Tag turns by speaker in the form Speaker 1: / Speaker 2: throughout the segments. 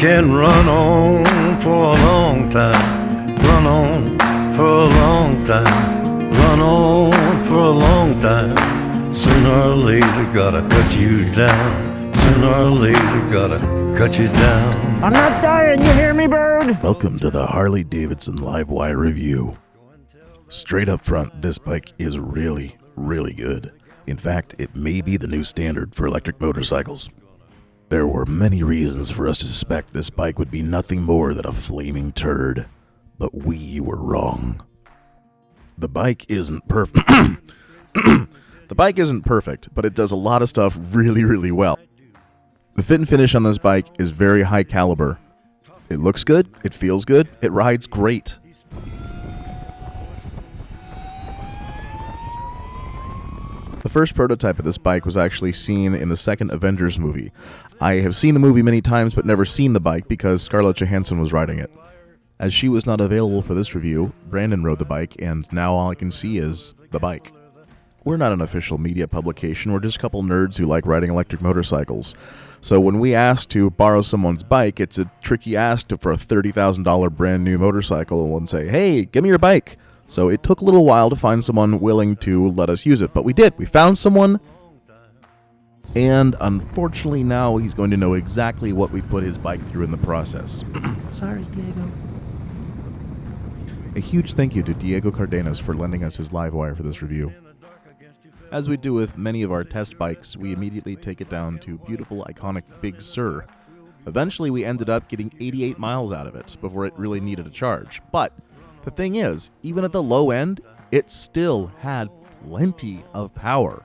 Speaker 1: can run on for a long time, run on for a long time, run on for a long time. Sooner or later gotta cut you down, sooner or later gotta cut you down.
Speaker 2: I'm not dying, you hear me, bird?
Speaker 3: Welcome to the Harley Davidson Livewire review. Straight up front, this bike is really, really good. In fact, it may be the new standard for electric motorcycles. There were many reasons for us to suspect this bike would be nothing more than a flaming turd, but we were wrong. The bike isn't perfect. The bike isn't perfect, but it does a lot of stuff really, really well. The fit and finish on this bike is very high caliber. It looks good, it feels good, it rides great. The first prototype of this bike was actually seen in the second Avengers movie. I have seen the movie many times but never seen the bike because Scarlett Johansson was riding it. As she was not available for this review, Brandon rode the bike, and now all I can see is the bike. We're not an official media publication, we're just a couple nerds who like riding electric motorcycles. So when we ask to borrow someone's bike, it's a tricky ask for a $30,000 brand new motorcycle and say, hey, give me your bike. So it took a little while to find someone willing to let us use it, but we did. We found someone, and unfortunately now he's going to know exactly what we put his bike through in the process. Sorry, Diego. A huge thank you to Diego Cardenas for lending us his Livewire for this review. As we do with many of our test bikes, we immediately take it down to beautiful, iconic Big Sur. Eventually we ended up getting 88 miles out of it before it really needed a charge. But the thing is, even at the low end, it still had plenty of power.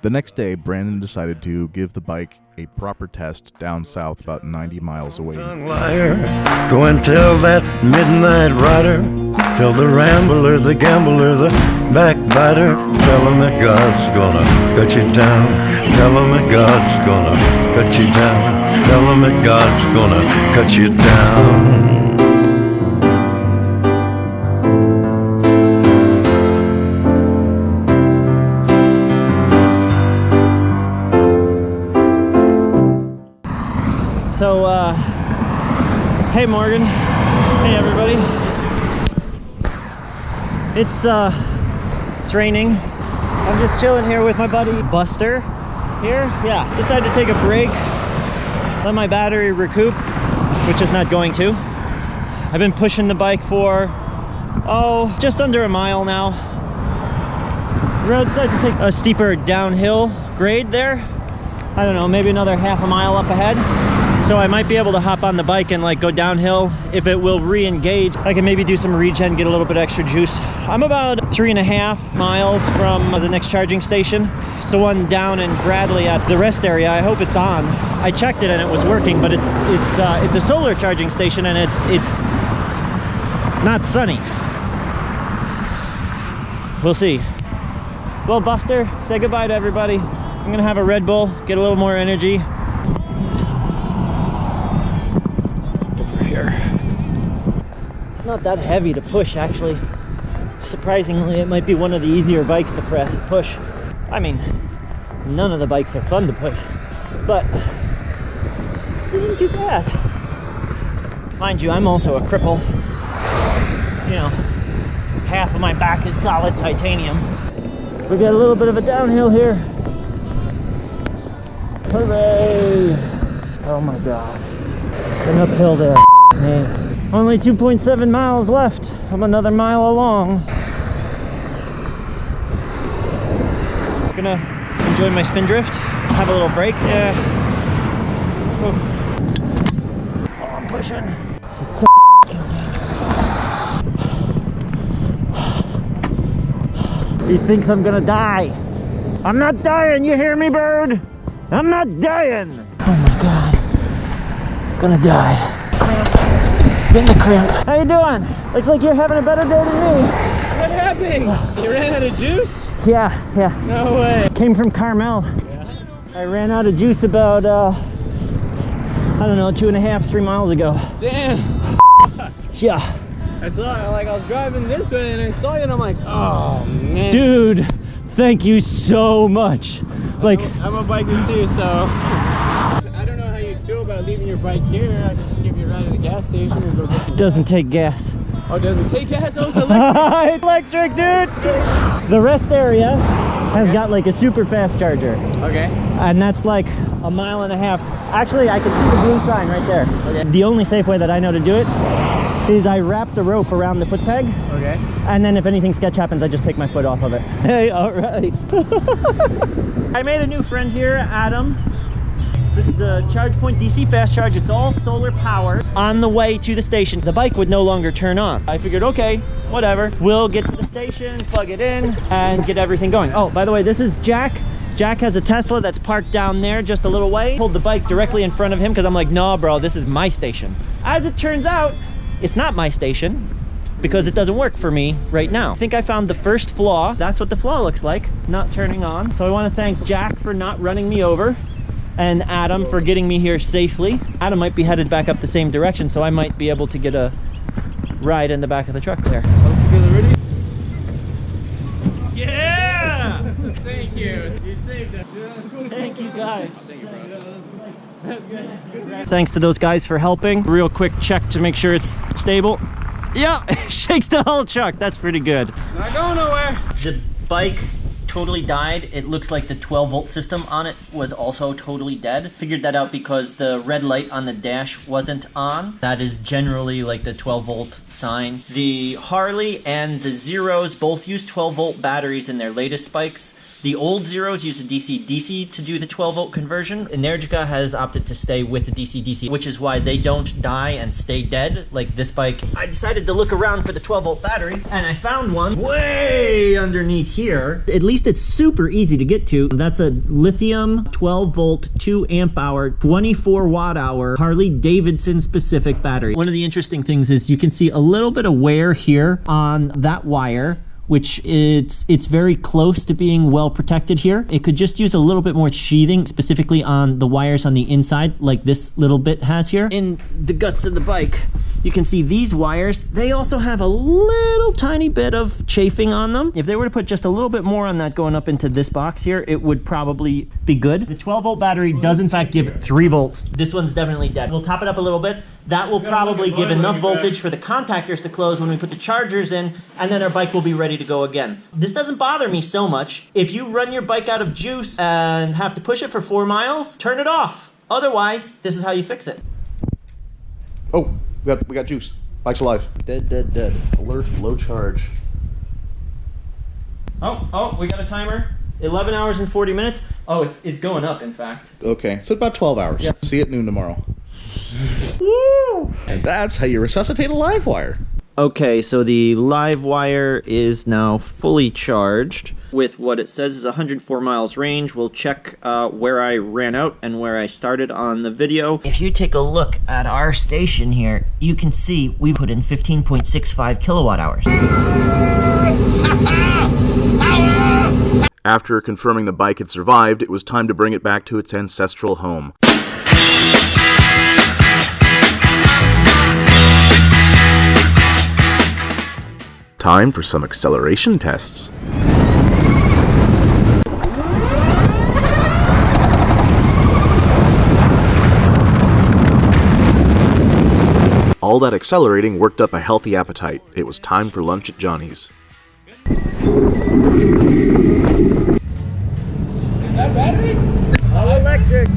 Speaker 3: The next day, Brandon decided to give the bike a proper test down south about 90 miles away.
Speaker 1: Liar, go and tell that midnight rider, tell the rambler, the gambler, the backbiter, tell him that God's gonna cut you down, tell him that God's gonna cut you down, tell him that God's gonna cut you down.
Speaker 2: So, hey Morgan, hey everybody. It's raining. I'm just chilling here with my buddy Buster here. Yeah, decided to take a break, let my battery recoup, which is not going to. I've been pushing the bike for, just under a mile now. The road decided to take a steeper downhill grade there. I don't know, maybe another half a mile up ahead. So I might be able to hop on the bike and like go downhill. If it will re-engage, I can maybe do some regen, get a little bit extra juice. I'm about 3.5 miles from the next charging station. It's the one down in Bradley at the rest area. I hope it's on. I checked it and it was working, but it's a solar charging station and it's not sunny. We'll see. Well, Buster, say goodbye to everybody. I'm gonna have a Red Bull, get a little more energy. It's not that heavy to push, actually. Surprisingly, it might be one of the easier bikes to push. I mean, none of the bikes are fun to push, but this isn't too bad. Mind you, I'm also a cripple. You know, half of my back is solid titanium. We got a little bit of a downhill here. Hooray! Oh my god. An uphill there, man. Only 2.7 miles left. I'm another mile along. Gonna enjoy my spin drift. Have a little break. Yeah. Oh, I'm pushing. This is so He thinks I'm gonna die. I'm not dying, you hear me, bird? I'm not dying. Oh my god. I'm gonna die. Getting the cramp. How you doing? Looks like you're having a better day than me.
Speaker 4: What happened? You ran out of juice?
Speaker 2: Yeah.
Speaker 4: No way.
Speaker 2: Came from Carmel.
Speaker 4: Yeah.
Speaker 2: I ran out of juice about, I don't know, 2.5, 3 miles ago.
Speaker 4: Damn.
Speaker 2: Yeah.
Speaker 4: I was driving this way and I saw you and I'm like, oh man.
Speaker 2: Dude, thank you so much. Like,
Speaker 4: I'm a biker too, so I don't know how you feel about leaving your bike here. I just give you a ride at the gas station and go get some
Speaker 2: doesn't
Speaker 4: gas.
Speaker 2: take gas.
Speaker 4: Oh, does it take gas? Oh, it's electric.
Speaker 2: It's electric, dude. The rest area has got like a super fast charger,
Speaker 4: Okay.
Speaker 2: and that's like a mile and a half. Actually, I can see the blue sign right there.
Speaker 4: Okay.
Speaker 2: The only safe way that I know to do it is I wrap the rope around the foot peg,
Speaker 4: Okay.
Speaker 2: and then if anything sketch happens, I just take my foot off of it. Hey, all right. I made a new friend here, Adam. This is the ChargePoint DC fast charge. It's all solar powered. On the way to the station, the bike would no longer turn on. I figured, okay, whatever. We'll get to the station, plug it in, and get everything going. Oh, by the way, this is Jack. Jack has a Tesla that's parked down there just a little way. Pulled the bike directly in front of him because I'm like, nah, bro, this is my station. As it turns out, it's not my station because it doesn't work for me right now. I think I found the first flaw. That's what the flaw looks like, not turning on. So I want to thank Jack for not running me over, and Adam for getting me here safely. Adam might be headed back up the same direction, so I might be able to get a ride in the back of the truck there.
Speaker 5: All together ready?
Speaker 2: Yeah!
Speaker 4: Thank you. You saved us.
Speaker 2: Thank you, guys. Thanks to those guys for helping. Real quick check to make sure it's stable. Yeah, shakes the whole truck. That's pretty good.
Speaker 4: Not going nowhere.
Speaker 2: The bike totally died. It looks like the 12-volt system on it was also totally dead. Figured that out because the red light on the dash wasn't on. That is generally like the 12-volt sign. The Harley and the Zeros both use 12-volt batteries in their latest bikes. The old Zeros use a DC-DC to do the 12-volt conversion. Energica has opted to stay with the DC-DC, which is why they don't die and stay dead like this bike. I decided to look around for the 12-volt battery, and I found one way underneath here. At least it's super easy to get to. That's a lithium 12-volt, 2 amp hour, 24 watt hour Harley Davidson specific battery. One of the interesting things is you can see a little bit of wear here on that wire, which it's very close to being well protected here. It could just use a little bit more sheathing, specifically on the wires on the inside, like this little bit has here. In the guts of the bike, you can see these wires, they also have a little tiny bit of chafing on them. If they were to put just a little bit more on that going up into this box here, it would probably be good. The 12-volt battery does in fact give 3 volts. This one's definitely dead. We'll top it up a little bit. That will probably give enough voltage for the contactors to close when we put the chargers in, and then our bike will be ready to go again. This doesn't bother me so much. If you run your bike out of juice and have to push it for 4 miles, turn it off. Otherwise, this is how you fix it.
Speaker 3: Oh, we got juice. Bike's alive. Dead. Alert, low charge.
Speaker 2: Oh, we got a timer. 11 hours and 40 minutes. Oh, it's going up, in fact.
Speaker 3: Okay, so about 12 hours.
Speaker 2: Yep.
Speaker 3: See you at noon tomorrow.
Speaker 2: Woo!
Speaker 3: And that's how you resuscitate a live wire.
Speaker 2: Okay, so the live wire is now fully charged with what it says is 104 miles range. We'll check where I ran out and where I started on the video. If you take a look at our station here, you can see we put in 15.65 kilowatt hours.
Speaker 3: After confirming the bike had survived, it was time to bring it back to its ancestral home. Time for some acceleration tests. All that accelerating worked up a healthy appetite. It was time for lunch at Johnny's.
Speaker 4: That battery?
Speaker 2: All electric.
Speaker 4: I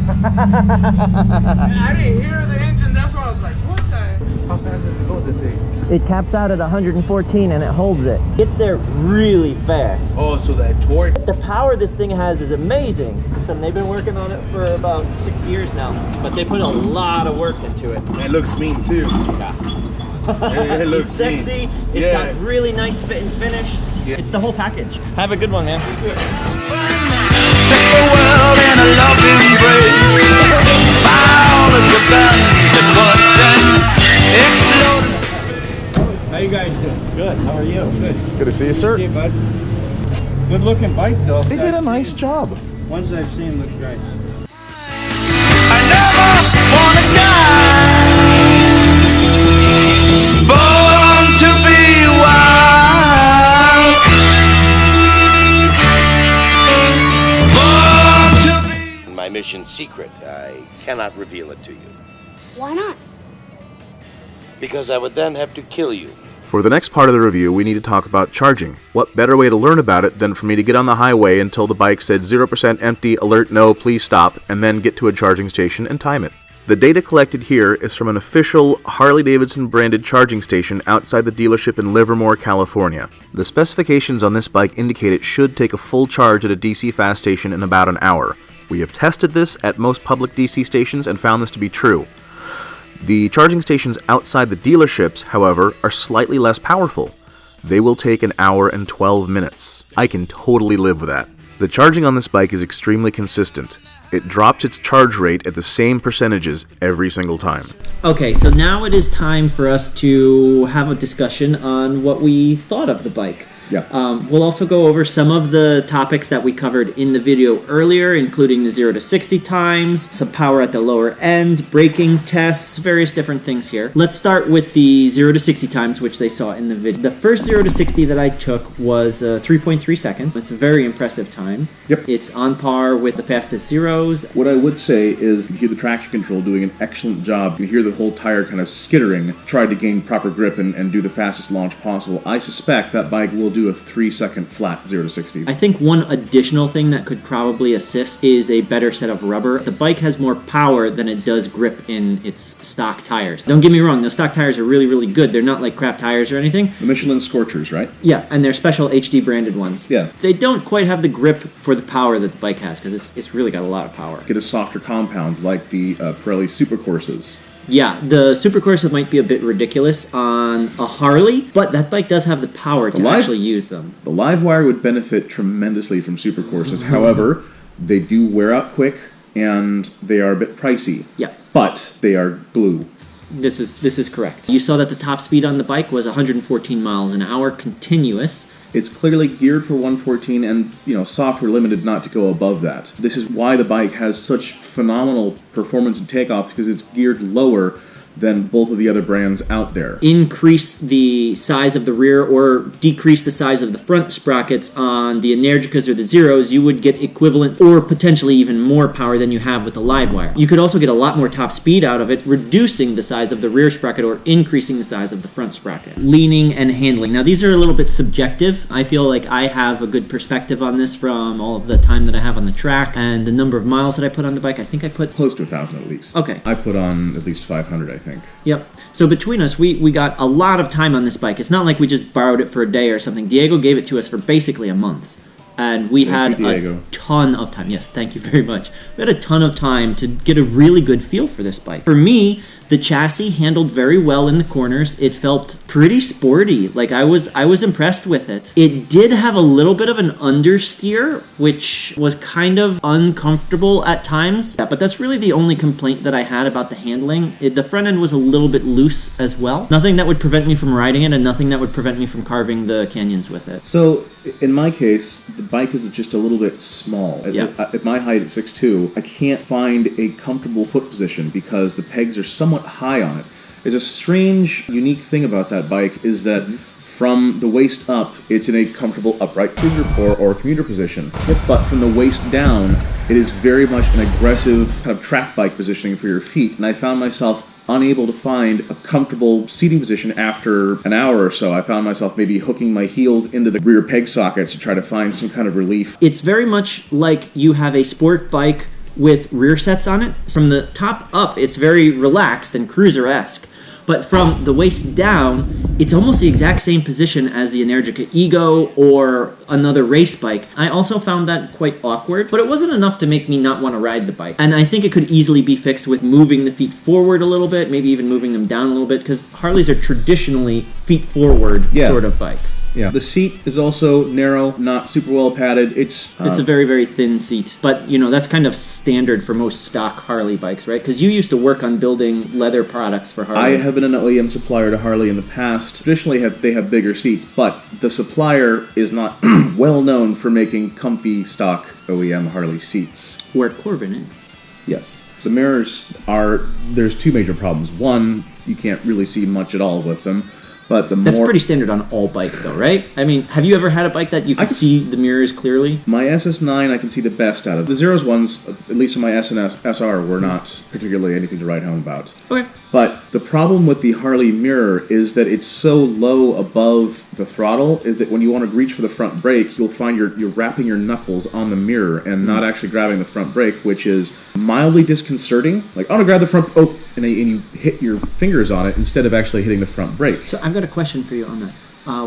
Speaker 4: didn't hear the engine. That's why I was like, what the?
Speaker 5: How fast does it go, this thing?
Speaker 2: It caps out at 114 and it holds it. It's there really fast.
Speaker 5: Oh, so that torque.
Speaker 2: The power this thing has is amazing. And they've been working on it for about 6 years now, but they put a lot of work into it.
Speaker 5: It looks mean too. It looks
Speaker 2: It's sexy.
Speaker 5: mean.
Speaker 2: It's
Speaker 5: Yeah.
Speaker 2: got really nice fit and finish.
Speaker 5: Yeah.
Speaker 2: It's the whole package. Have a good one, man.
Speaker 6: Take the world in a loving embrace. Fire all of your guns and bullets and explode.
Speaker 4: How you guys doing?
Speaker 2: Good. How are you?
Speaker 4: Good.
Speaker 3: Good to see you, sir.
Speaker 4: Hey, bud. Good looking bike though.
Speaker 3: They did a nice job.
Speaker 4: Ones I've seen look nice.
Speaker 6: I never wanna die. Born to be wild. Born
Speaker 7: mission secret. I cannot reveal it to you.
Speaker 8: Why not?
Speaker 7: Because I would then have to kill you.
Speaker 3: For the next part of the review, we need to talk about charging. What better way to learn about it than for me to get on the highway until the bike said 0% empty, alert, no, please stop, and then get to a charging station and time it. The data collected here is from an official Harley-Davidson branded charging station outside the dealership in Livermore, California. The specifications on this bike indicate it should take a full charge at a DC fast station in about an hour. We have tested this at most public DC stations and found this to be true. The charging stations outside the dealerships, however, are slightly less powerful. They will take an hour and 12 minutes. I can totally live with that. The charging on this bike is extremely consistent. It drops its charge rate at the same percentages every single time.
Speaker 2: Okay, so now it is time for us to have a discussion on what we thought of the bike.
Speaker 3: Yeah.
Speaker 2: We'll also go over some of the topics that we covered in the video earlier, including the 0 to 60 times, some power at the lower end, braking tests, various different things here. Let's start with the 0 to 60 times, which they saw in the video. The first 0 to 60 that I took was 3.3 seconds. It's a very impressive time.
Speaker 3: Yep.
Speaker 2: It's on par with the fastest zeros.
Speaker 3: What I would say is you hear the traction control doing an excellent job. You hear the whole tire kind of skittering, try to gain proper grip and do the fastest launch possible. I suspect that bike will do a 3-second flat 0 to 60.
Speaker 2: I think one additional thing that could probably assist is a better set of rubber. The bike has more power than it does grip in its stock tires. Don't get me wrong, those stock tires are really, really good. They're not like crap tires or anything.
Speaker 3: The Michelin Scorchers, right?
Speaker 2: Yeah, and they're special HD branded ones.
Speaker 3: Yeah.
Speaker 2: They don't quite have the grip for the power that the bike has, because it's really got a lot of power.
Speaker 3: Get a softer compound like the Pirelli Supercourses.
Speaker 2: Yeah, the Super Corsa might be a bit ridiculous on a Harley, but that bike does have the power to actually use them.
Speaker 3: The Livewire would benefit tremendously from Supercourses. However, they do wear out quick and they are a bit pricey.
Speaker 2: Yeah.
Speaker 3: But they are glue.
Speaker 2: This is correct. You saw that the top speed on the bike was 114 miles an hour continuous.
Speaker 3: It's clearly geared for 114 and, software limited not to go above that. This is why the bike has such phenomenal performance and takeoff, because it's geared lower than both of the other brands out there.
Speaker 2: Increase the size of the rear or decrease the size of the front sprockets on the Energicas or the Zeros, you would get equivalent or potentially even more power than you have with the Livewire. You could also get a lot more top speed out of it, reducing the size of the rear sprocket or increasing the size of the front sprocket. Leaning and handling. Now these are a little bit subjective. I feel like I have a good perspective on this from all of the time that I have on the track and the number of miles that I put on the bike. I think I put
Speaker 3: close to 1,000 at least.
Speaker 2: Okay.
Speaker 3: I put on at least 500, I think.
Speaker 2: Yep. So between us, we got a lot of time on this bike. It's not like we just borrowed it for a day or something. Diego gave it to us for basically a month. And we had a ton of time. Yes, thank you very much. We had a ton of time to get a really good feel for this bike. For me, the chassis handled very well in the corners. It felt pretty sporty. Like I was impressed with it. It did have a little bit of an understeer, which was kind of uncomfortable at times. Yeah, but that's really the only complaint that I had about the handling. The front end was a little bit loose as well. Nothing that would prevent me from riding it and nothing that would prevent me from carving the canyons with it.
Speaker 3: So, in my case, the bike is just a little bit small. At my height at 6'2", I can't find a comfortable foot position because the pegs are somewhat high on it. There's a strange, unique thing about that bike is that from the waist up, it's in a comfortable upright cruiser or commuter position. But from the waist down, it is very much an aggressive kind of track bike positioning for your feet. And I found myself unable to find a comfortable seating position after an hour or so. I found myself maybe hooking my heels into the rear peg sockets to try to find some kind of relief.
Speaker 2: It's very much like you have a sport bike with rear sets on it. From the top up, it's very relaxed and cruiser-esque. But from the waist down, it's almost the exact same position as the Energica Ego or another race bike. I also found that quite awkward, but it wasn't enough to make me not want to ride the bike. And I think it could easily be fixed with moving the feet forward a little bit, maybe even moving them down a little bit, because Harleys are traditionally feet forward sort of bikes.
Speaker 3: Yeah. The seat is also narrow, not super well padded. It's
Speaker 2: a very, very thin seat. But, that's kind of standard for most stock Harley bikes, right? Because you used to work on building leather products for Harley.
Speaker 3: I have been an OEM supplier to Harley in the past. Traditionally, they have bigger seats, but the supplier is not well known for making comfy stock OEM Harley seats.
Speaker 2: Where Corbin is.
Speaker 3: Yes. The mirrors there's two major problems. One, you can't really see much at all with them. But the
Speaker 8: That's
Speaker 3: more
Speaker 8: pretty standard on all bikes, though, right? I mean, have you ever had a bike that you could see the mirrors clearly?
Speaker 3: my SS9, I can see the best out of. The Zeros ones, at least in my S and SR, were not particularly anything to write home about.
Speaker 8: Okay.
Speaker 3: But the problem with the Harley mirror is that it's so low above the throttle is that when you want to reach for the front brake, you'll find you're wrapping your knuckles on the mirror and not actually grabbing the front brake, which is mildly disconcerting. Like, I want to grab the front, and you hit your fingers on it instead of actually hitting the front brake.
Speaker 8: So I've got a question for you on that.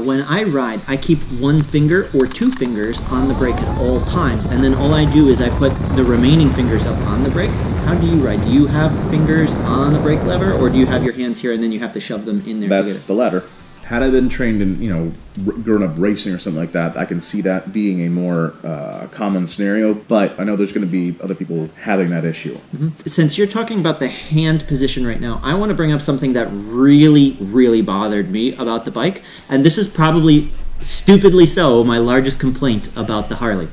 Speaker 8: When I ride, I keep one finger or two fingers on the brake at all times, and then all I do is I put the remaining fingers up on the brake. How do you ride? Do you have fingers on the brake lever, or do you have your hands here and then you have to shove them in there
Speaker 3: That's
Speaker 8: together?
Speaker 3: the latter. Had I been trained in, grown up racing or something like that, I can see that being a more common scenario, but I know there's going to be other people having that issue.
Speaker 8: Since you're talking about the hand position right now, I want to bring up something that really, really bothered me about the bike, and this is probably, stupidly so, my largest complaint about the Harley.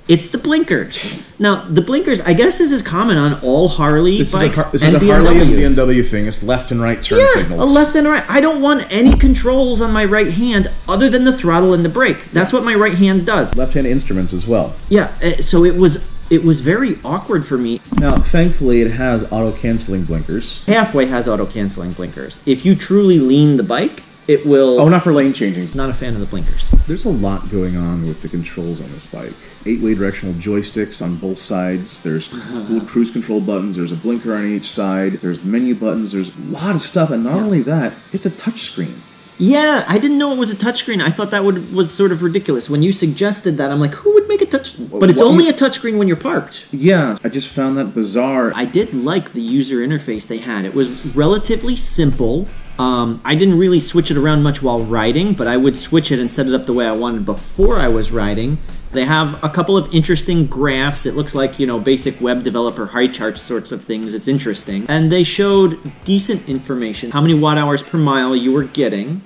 Speaker 8: It's the blinkers. Now, the blinkers, I guess this is common on all Harley bikes
Speaker 3: This
Speaker 8: and
Speaker 3: is a Harley and
Speaker 8: BMWs.
Speaker 3: BMW thing. It's left and right turn
Speaker 8: Yeah,
Speaker 3: signals.
Speaker 8: a left and a right. I don't want any controls on my right hand other than the throttle and the brake. That's what my right hand does.
Speaker 3: Left-hand instruments as well.
Speaker 8: Yeah, so it was very awkward for me.
Speaker 3: Now, thankfully, it has auto-canceling blinkers.
Speaker 8: Halfway has auto-canceling blinkers. If you truly lean the bike, it will...
Speaker 3: Oh, not for lane changing.
Speaker 8: Not a fan of the blinkers.
Speaker 3: There's a lot going on with the controls on this bike. 8-way directional joysticks on both sides. There's little cruise control buttons. There's a blinker on each side. There's menu buttons. There's a lot of stuff. And not only that, it's a touchscreen.
Speaker 8: Yeah, I didn't know it was a touchscreen. I thought that was sort of ridiculous. When you suggested that, I'm like, who would make a touch... But it's only a touchscreen when you're parked.
Speaker 3: Yeah, I just found that bizarre.
Speaker 8: I did like the user interface they had. It was relatively simple. I didn't really switch it around much while riding, but I would switch it and set it up the way I wanted before I was riding. They have a couple of interesting graphs. It looks like, basic web developer high chart sorts of things. It's interesting. And they showed decent information. How many watt hours per mile you were getting.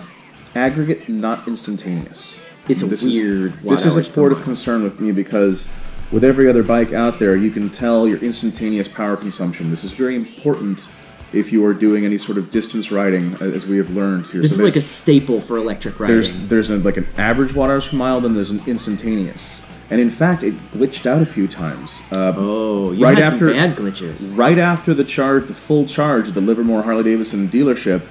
Speaker 3: Aggregate, not instantaneous.
Speaker 8: It's weird watt
Speaker 3: This is a
Speaker 8: hours per
Speaker 3: port of
Speaker 8: mile.
Speaker 3: concern with me because with every other bike out there, you can tell your instantaneous power consumption. This is very important if you are doing any sort of distance riding, as we have learned here.
Speaker 8: This
Speaker 3: So
Speaker 8: is like a
Speaker 3: there's-
Speaker 8: staple for electric riding.
Speaker 3: There's like an average watt hours per mile, then there's an instantaneous. And in fact, it glitched out a few times.
Speaker 8: You
Speaker 3: right
Speaker 8: had
Speaker 3: after-
Speaker 8: some bad glitches.
Speaker 3: Right after the full charge at the Livermore Harley-Davidson dealership,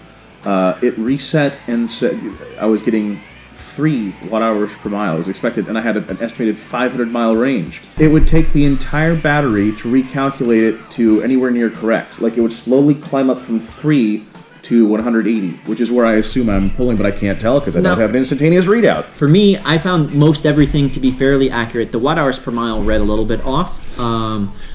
Speaker 3: it reset and said I was getting 3 watt hours per mile. It was expected, and I had an estimated 500-mile range. It would take the entire battery to recalculate it to anywhere near correct. Like, it would slowly climb up from 3 to 180, which is where I assume I'm pulling, but I can't tell because I don't have an instantaneous readout.
Speaker 8: For me, I found most everything to be fairly accurate. The watt hours per mile read a little bit off,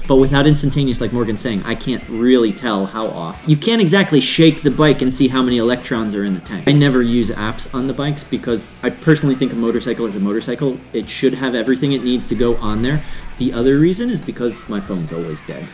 Speaker 8: but without instantaneous, like Morgan's saying, I can't really tell how off. You can't exactly shake the bike and see how many electrons are in the tank. I never use apps on the bikes because I personally think a motorcycle is a motorcycle. It should have everything it needs to go on there. The other reason is because my phone's always dead.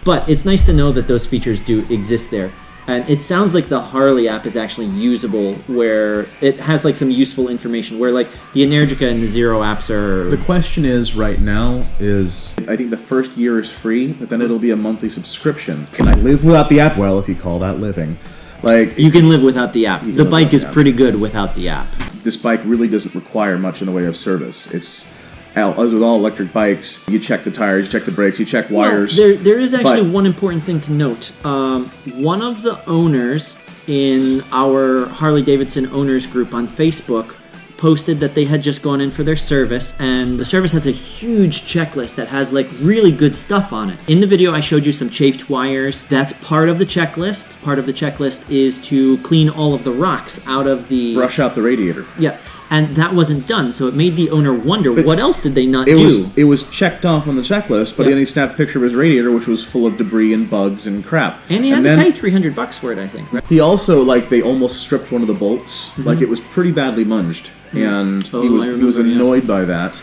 Speaker 8: But it's nice to know that those features do exist there. And it sounds like the Harley app is actually usable, where it has like some useful information, where like the Energica and the Zero apps are...
Speaker 3: The question is right now is, I think the first year is free, but then it'll be a monthly subscription. Can I live without the app? Well, if you call that living. Like,
Speaker 8: You can live without the app. The
Speaker 3: live
Speaker 8: bike
Speaker 3: without
Speaker 8: is
Speaker 3: the app.
Speaker 8: pretty good without the app.
Speaker 3: this bike really doesn't require much in the way of service. It's, as with all electric bikes, you check the tires, you check the brakes, you check wires.
Speaker 8: Well, there is actually
Speaker 3: But-
Speaker 8: one important thing to note. One of the owners in our Harley-Davidson owners group on Facebook posted that they had just gone in for their service, and the service has a huge checklist that has like really good stuff on it. In the video I showed you some chafed wires. That's part of the checklist. Part of the checklist is to clean all of the rocks out of the...
Speaker 3: Brush out the radiator.
Speaker 8: Yeah, and that wasn't done, so it made the owner wonder, what else did they not
Speaker 3: It
Speaker 8: do?
Speaker 3: was checked off on the checklist, but
Speaker 8: Yeah.
Speaker 3: then he snapped a picture of his radiator, which was full of debris and bugs and crap.
Speaker 8: And he had to
Speaker 3: then
Speaker 8: pay $300 for it, I think. Right?
Speaker 3: he also, like, they almost stripped one of the bolts. Like, it was pretty badly munged, and
Speaker 8: Oh,
Speaker 3: he was
Speaker 8: I remember, yeah.
Speaker 3: annoyed by that.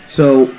Speaker 3: So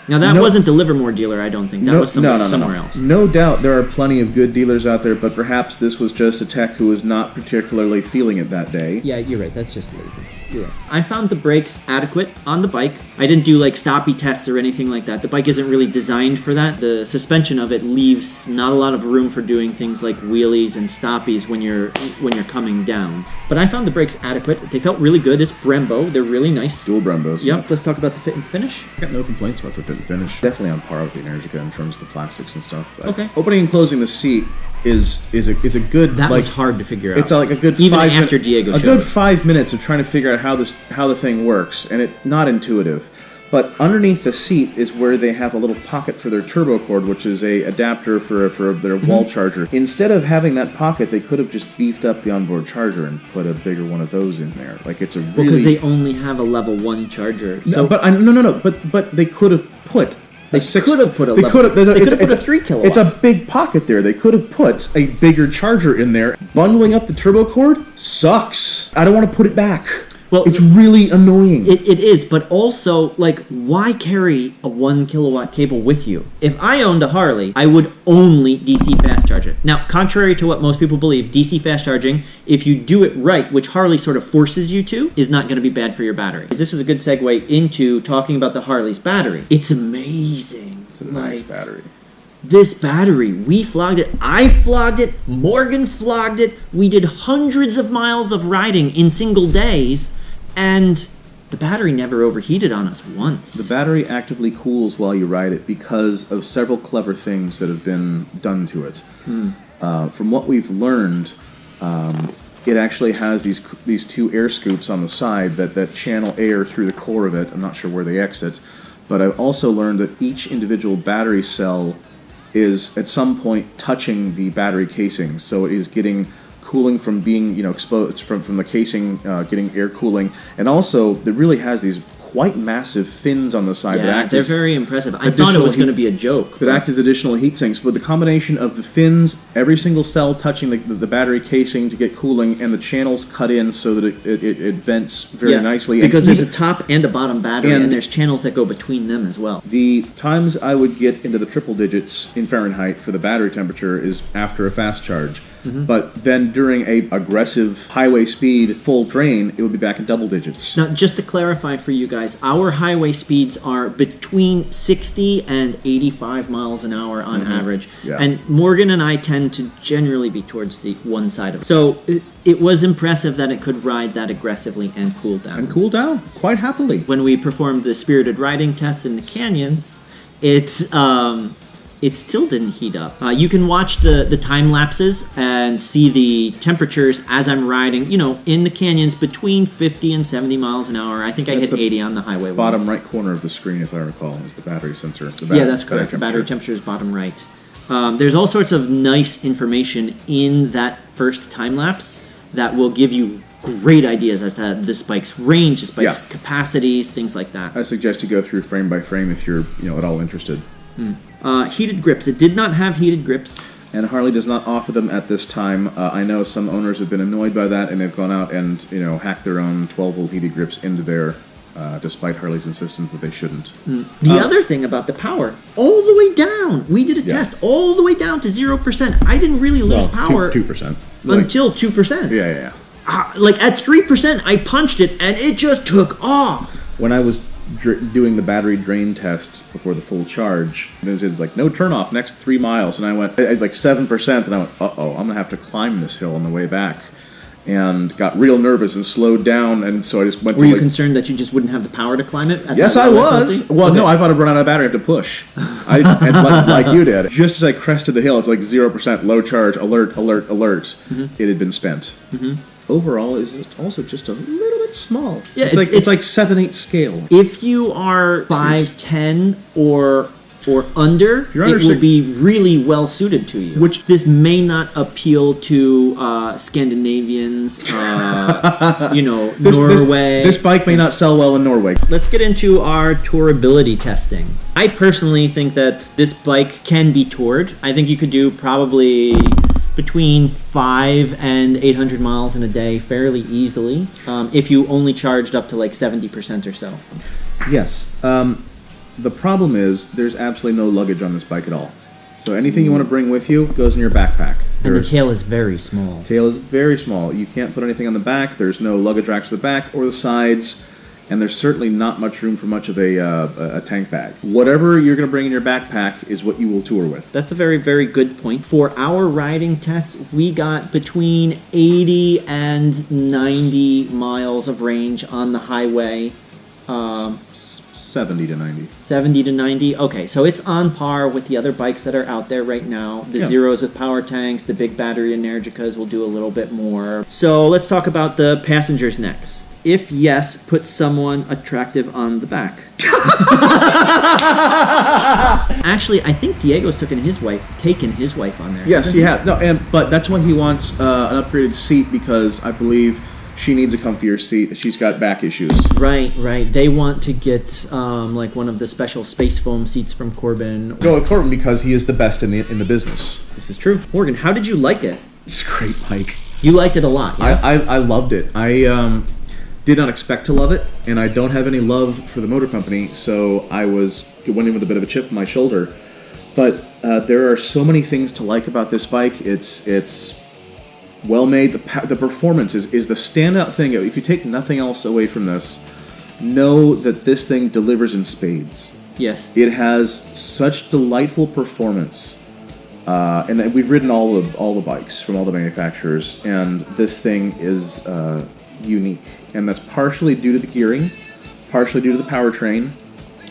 Speaker 8: Now that
Speaker 9: No-
Speaker 8: wasn't the Livermore dealer, I don't think. That was somewhere else.
Speaker 9: No doubt there are plenty of good dealers out there, but perhaps this was just a tech who was not particularly feeling it that day.
Speaker 8: Yeah, you're right. That's just lazy. You're right. I found the brakes adequate on the bike. I didn't do like stoppy tests or anything like that. The bike isn't really designed for that. The suspension of it leaves not a lot of room for doing things like wheelies and stoppies when you're coming down. But I found the brakes adequate. They felt really good. It's Brembo. They're really nice.
Speaker 9: Dual Brembos.
Speaker 8: Yep. Let's talk about the fit and finish.
Speaker 9: I got no complaints about the fit and finish. Definitely on par with the Energica in terms of the plastics and stuff.
Speaker 8: Okay.
Speaker 9: Opening and closing the seat is a good.
Speaker 8: That
Speaker 9: like,
Speaker 8: was hard to figure out.
Speaker 9: It's like a good
Speaker 8: even
Speaker 9: 5
Speaker 8: after
Speaker 9: min-
Speaker 8: Diego
Speaker 9: a
Speaker 8: showed
Speaker 9: good
Speaker 8: it.
Speaker 9: 5 minutes of trying to figure out how the thing works, and it's not intuitive. But underneath the seat is where they have a little pocket for their turbo cord, which is a adapter for their wall charger. Instead of having that pocket, they could have just beefed up the onboard charger and put a bigger one of those in there. Like it's a really
Speaker 8: because they only have a level 1 charger.
Speaker 9: no, but they could have put.
Speaker 8: They could have put a
Speaker 9: They
Speaker 8: level-
Speaker 9: could have.
Speaker 8: they could have
Speaker 9: It's
Speaker 8: put a 3 kilowatt.
Speaker 9: It's a big pocket there. They could have put a bigger charger in there. Bundling up the turbo cord sucks. I don't want to put it back.
Speaker 8: Well,
Speaker 9: it's really annoying.
Speaker 8: It is, but also, like, why carry a 1 kilowatt cable with you? If I owned a Harley, I would only DC fast charge it. Now, contrary to what most people believe, DC fast charging, if you do it right, which Harley sort of forces you to, is not going to be bad for your battery. This is a good segue into talking about the Harley's battery. It's amazing.
Speaker 9: It's a nice battery.
Speaker 8: This battery, we flogged it. I flogged it. Morgan flogged it. We did hundreds of miles of riding in single days, and the battery never overheated on us once.
Speaker 9: The battery actively cools while you ride it because of several clever things that have been done to it. From what we've learned, it actually has these 2 air scoops on the side that channel air through the core of it. I'm not sure where they exit, but I've also learned that each individual battery cell is at some point touching the battery casing, so it is getting cooling from being exposed from the casing, getting air cooling, and also it really has these quite massive fins on the side that
Speaker 8: Yeah,
Speaker 9: act
Speaker 8: they're
Speaker 9: as
Speaker 8: very impressive. I thought it was going to be a joke.
Speaker 9: that act as additional heat sinks. But the combination of the fins, every single cell touching the battery casing to get cooling, and the channels cut in so that it vents very nicely.
Speaker 8: Because
Speaker 9: and
Speaker 8: there's a top and a bottom battery, and there's channels that go between them as well.
Speaker 9: the times I would get into the triple digits in Fahrenheit for the battery temperature is after a fast charge. But then during a aggressive highway speed full drain, it would be back in double digits.
Speaker 8: Now, just to clarify for you guys, our highway speeds are between 60 and 85 miles an hour on average.
Speaker 9: Yeah.
Speaker 8: And Morgan and I tend to generally be towards the one side of it. So it was impressive that it could ride that aggressively and cool down.
Speaker 9: And cool down quite happily.
Speaker 8: When we performed the spirited riding tests in the canyons, it still didn't heat up. You can watch the time lapses and see the temperatures as I'm riding, in the canyons between 50 and 70 miles an hour. I think I
Speaker 9: That's
Speaker 8: hit
Speaker 9: the
Speaker 8: 80 on the highway once.
Speaker 9: Bottom right corner of the screen, if I recall, is the battery sensor.
Speaker 8: Yeah, that's correct. The battery temperature is bottom right. There's all sorts of nice information in that first time lapse that will give you great ideas as to this bike's range, this bike's capacities, things like that.
Speaker 9: I suggest you go through frame by frame if you're at all interested.
Speaker 8: Heated grips. It did not have heated grips.
Speaker 9: And Harley does not offer them at this time. I know some owners have been annoyed by that, and they've gone out and hacked their own 12-volt heated grips into there, despite Harley's insistence that they shouldn't.
Speaker 8: The other thing about the power, all the way down. We did a test all the way down to 0%. I didn't really lose power
Speaker 9: 2%.
Speaker 8: until 2%.
Speaker 9: Yeah.
Speaker 8: Like at 3%, I punched it and it just took off.
Speaker 9: When I was doing the battery drain test before the full charge, it was like, no turn off next 3 miles. And I went, it's like 7%, and I went, uh-oh, I'm going to have to climb this hill on the way back. And got real nervous and slowed down, and so I just went
Speaker 8: Were
Speaker 9: to
Speaker 8: you concerned that you just wouldn't have the power to climb it?
Speaker 9: Yes, I was. Well, no, I thought I'd run out of battery. I had to push. Like you did. Just as I crested the hill, it's like 0%, low charge, alert. It had been spent. Overall, it's also just a little bit small.
Speaker 8: Yeah,
Speaker 9: it's like 7/8 scale.
Speaker 8: If you are 5'10" or under,
Speaker 9: you're
Speaker 8: it
Speaker 9: under
Speaker 8: will
Speaker 9: six-
Speaker 8: be really well suited to you.
Speaker 9: Which-
Speaker 8: this may not appeal to Scandinavians, Norway.
Speaker 9: This bike may not sell well in Norway.
Speaker 8: Let's get into our tourability testing. I personally think that this bike can be toured. I think you could do probably between 500 and 800 miles in a day fairly easily if you only charged up to like 70% or so.
Speaker 9: Yes. The problem is there's absolutely no luggage on this bike at all. So anything you want to bring with you goes in your backpack.
Speaker 8: And the
Speaker 9: There's-
Speaker 8: tail is very small.
Speaker 9: tail is very small. You can't put anything on the back. There's no luggage racks at the back or the sides, and there's certainly not much room for much of a tank bag. Whatever you're going to bring in your backpack is what you will tour with.
Speaker 8: That's a very, very good point. For our riding tests, we got between 80 and 90 miles of range on the highway.
Speaker 9: 70 to 90.
Speaker 8: 70 to 90. Okay, so it's on par with the other bikes that are out there right now. The
Speaker 9: Yeah.
Speaker 8: Zeros with power tanks, the big battery Energicas will do a little bit more. So let's talk about the passengers next. If yes, put someone attractive on the back. Actually, I think Diego's taken his wife on there.
Speaker 9: Yes, he has. No, but that's when he wants an upgraded seat because I believe she needs a comfier seat. She's got back issues.
Speaker 8: Right. They want to get like one of the special space foam seats from Corbin.
Speaker 9: Go with Corbin because he is the best in the business.
Speaker 8: This is true. Morgan, how did you like it?
Speaker 9: It's a great bike.
Speaker 8: You liked it a lot, yeah?
Speaker 9: I loved it. I did not expect to love it, and I don't have any love for the motor company, so I went in with a bit of a chip on my shoulder. But there are so many things to like about this bike. It's well made. The performance is the standout thing. If you take nothing else away from this, know that this thing delivers in spades.
Speaker 8: Yes.
Speaker 9: It has such delightful performance. And we've ridden all the bikes from all the manufacturers, and this thing is unique. And that's partially due to the gearing, partially due to the powertrain.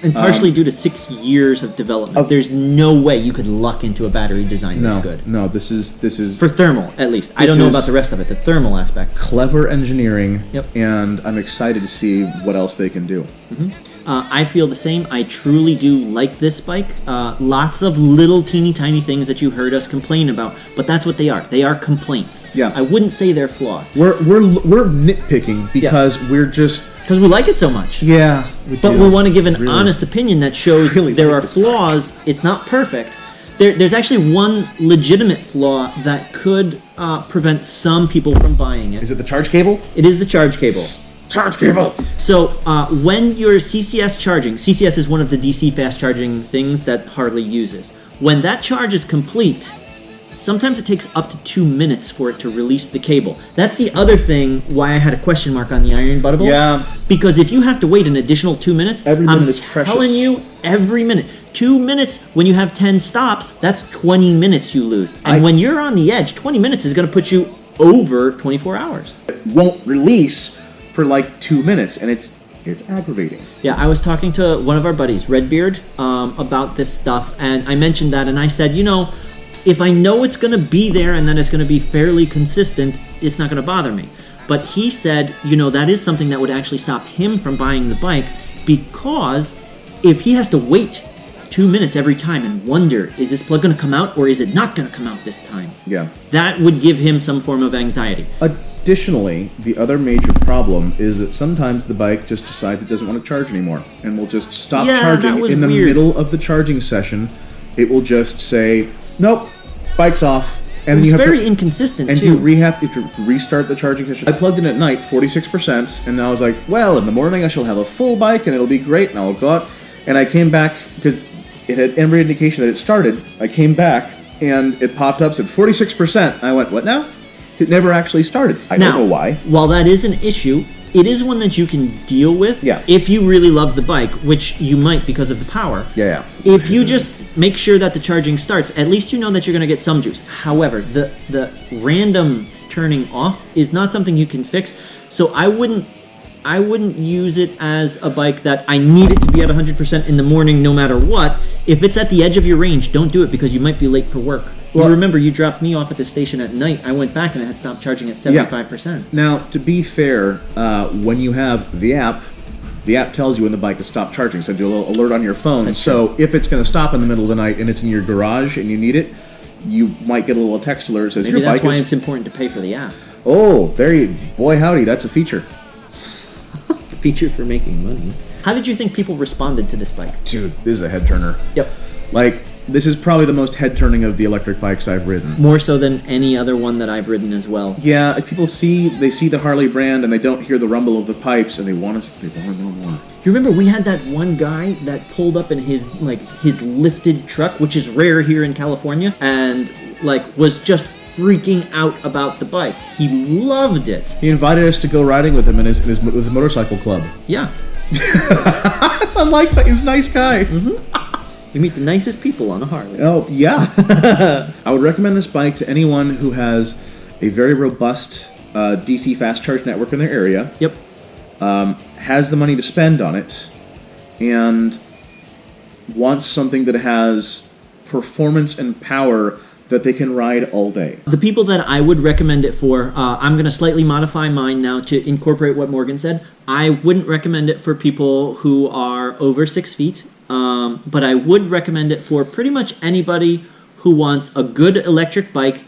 Speaker 8: And partially due to 6 years of development. There's no way you could luck into a battery design this good.
Speaker 9: No, this is
Speaker 8: For thermal, at least. I don't know about the rest of it, the thermal aspect.
Speaker 9: clever engineering,
Speaker 8: Yep.
Speaker 9: and I'm excited to see what else they can do.
Speaker 8: I feel the same. I truly do like this bike. Lots of little teeny tiny things that you heard us complain about, but that's what they are. They are complaints.
Speaker 9: Yeah.
Speaker 8: I wouldn't say they're flaws.
Speaker 9: We're nitpicking because we're just
Speaker 8: Because we like it so much. But we want to give an honest opinion that shows
Speaker 9: Really
Speaker 8: there
Speaker 9: like
Speaker 8: are
Speaker 9: this bike.
Speaker 8: flaws. It's not perfect. There's actually one legitimate flaw that could prevent some people from buying it.
Speaker 9: Is it the charge cable?
Speaker 8: It is the charge cable.
Speaker 9: Charge cable.
Speaker 8: So when you're CCS charging, CCS is one of the DC fast charging things that Harley uses. When that charge is complete, sometimes it takes up to 2 minutes for it to release the cable. That's the other thing why I had a question mark on the Iron Butterball.
Speaker 9: Yeah.
Speaker 8: Because if you have to wait an additional 2 minutes,
Speaker 9: Every minute
Speaker 8: I'm
Speaker 9: is precious.
Speaker 8: telling you, every minute. 2 minutes, when you have 10 stops, that's 20 minutes you lose. And when you're on the edge, 20 minutes is going to put you over 24 hours.
Speaker 9: Won't release for like 2 minutes, and it's aggravating.
Speaker 8: Yeah, I was talking to one of our buddies, Redbeard, about this stuff, and I mentioned that, and I said, if I know it's going to be there and then it's going to be fairly consistent, it's not going to bother me. But he said, that is something that would actually stop him from buying the bike, because if he has to wait 2 minutes every time and wonder, is this plug going to come out or is it not going to come out this time?
Speaker 9: Yeah.
Speaker 8: That would give him some form of anxiety.
Speaker 9: Additionally, the other major problem is that sometimes the bike just decides it doesn't want to charge anymore and will just stop
Speaker 8: Yeah,
Speaker 9: charging
Speaker 8: that was
Speaker 9: in the
Speaker 8: weird.
Speaker 9: middle of the charging session. It will just say, "Nope, bike's off," and
Speaker 8: It's
Speaker 9: you have
Speaker 8: very
Speaker 9: to,
Speaker 8: inconsistent,
Speaker 9: and
Speaker 8: too.
Speaker 9: you have to restart the charging session. I plugged in at night, 46%, and I was like, "Well, in the morning I shall have a full bike and it'll be great." And I'll go out, and I came back because it had every indication that it started. I came back and it popped up, said 46%. I went, "What now?" It never actually started. I
Speaker 8: Now,
Speaker 9: don't know why.
Speaker 8: While that is an issue, it is one that you can deal with
Speaker 9: Yeah.
Speaker 8: if you really love the bike, which you might because of the power.
Speaker 9: Yeah.
Speaker 8: If you just make sure that the charging starts, at least you know that you're going to get some juice. However, the random turning off is not something you can fix. So I wouldn't use it as a bike that I need it to be at 100% in the morning no matter what. If it's at the edge of your range, don't do it because you might be late for work.
Speaker 9: Well-
Speaker 8: you remember you dropped me off at the station at night. I went back and I had stopped charging at 75%.
Speaker 9: Now, to be fair, when you have the app tells you when the bike has stopped charging, sends you a little alert on your phone. So if it's going to stop in the middle of the night and it's in your garage and you need it, you might get a little text alert that says
Speaker 8: Maybe
Speaker 9: your
Speaker 8: that's
Speaker 9: bike
Speaker 8: why
Speaker 9: is...
Speaker 8: it's important to pay for the app.
Speaker 9: Oh, boy howdy, that's a feature.
Speaker 8: The feature for making money. How did you think people responded to this bike?
Speaker 9: Dude, this is a head turner.
Speaker 8: Yep.
Speaker 9: Like, this is probably the most head turning of the electric bikes I've ridden.
Speaker 8: More so than any other one that I've ridden as well.
Speaker 9: Yeah, people see the Harley brand and they don't hear the rumble of the pipes and they want to know more.
Speaker 8: You remember we had that one guy that pulled up in his lifted truck, which is rare here in California, and was just freaking out about the bike. He loved it.
Speaker 9: He invited us to go riding with him in his motorcycle club.
Speaker 8: Yeah.
Speaker 9: I like that. He's a nice guy.
Speaker 8: You meet the nicest people on a Harley.
Speaker 9: Oh, yeah. I would recommend this bike to anyone who has a very robust DC fast charge network in their area.
Speaker 8: Yep.
Speaker 9: Has the money to spend on it, and wants something that has performance and power that they can ride all day.
Speaker 8: The people that I would recommend it for, I'm going to slightly modify mine now to incorporate what Morgan said. I wouldn't recommend it for people who are over 6 feet, but I would recommend it for pretty much anybody who wants a good electric bike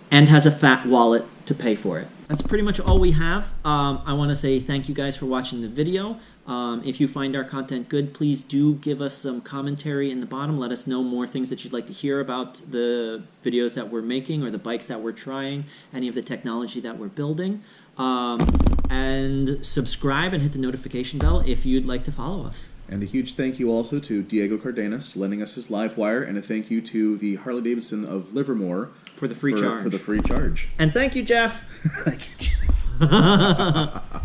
Speaker 8: and has a fat wallet to pay for it. That's pretty much all we have. I want to say thank you guys for watching the video. If you find our content good, please do give us some commentary in the bottom. Let us know more things that you'd like to hear about the videos that we're making or the bikes that we're trying, any of the technology that we're building. And subscribe and hit the notification bell if you'd like to follow us.
Speaker 9: And a huge thank you also to Diego Cardenas lending us his live wire, and a thank you to the Harley-Davidson of Livermore
Speaker 8: For the free charge.
Speaker 9: For the free charge.
Speaker 8: And thank you, Jeff.
Speaker 9: Thank you, Jeff.